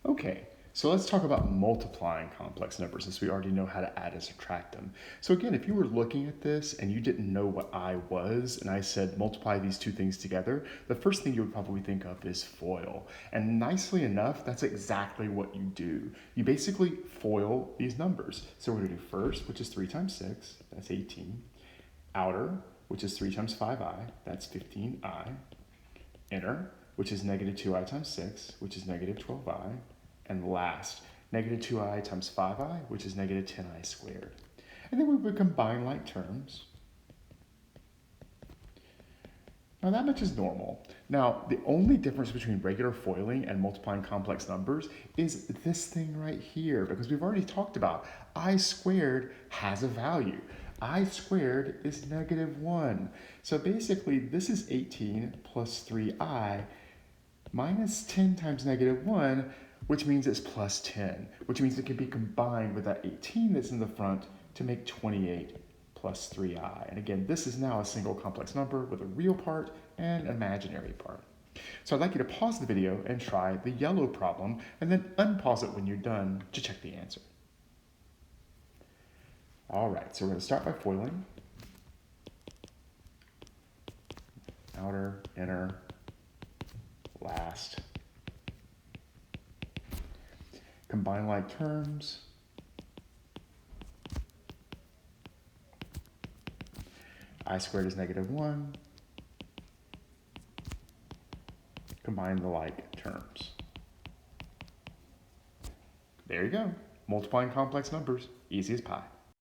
Okay, so let's talk about multiplying complex numbers since we already know how to add and subtract them. So again, if you were looking at this and you didn't know what I was, and I said multiply these two things together, the first thing you would probably think of is FOIL. And nicely enough, that's exactly what you do. You basically FOIL these numbers. So we're gonna do first, which is 3 times 6, that's 18. Outer, which is 3 times 5i, that's 15i. Inner, which is negative 2i times 6, which is negative 12i. And last, negative 2i times 5i, which is negative 10i squared. And then we would combine like terms. Now that much is normal. Now, the only difference between regular foiling and multiplying complex numbers is this thing right here, because we've already talked about I squared has a value. I squared is negative 1. So basically, this is 18 plus 3i minus 10 times negative 1, which means it's plus 10, which means it can be combined with that 18 that's in the front to make 28 plus 3i. And again, this is now a single complex number with a real part and an imaginary part. So I'd like you to pause the video and try the yellow problem, and then unpause it when you're done to check the answer. All right, so we're going to start by foiling. Outer, inner, last. Combine like terms. I squared is negative 1. Combine the like terms. There you go. Multiplying complex numbers, easy as pie.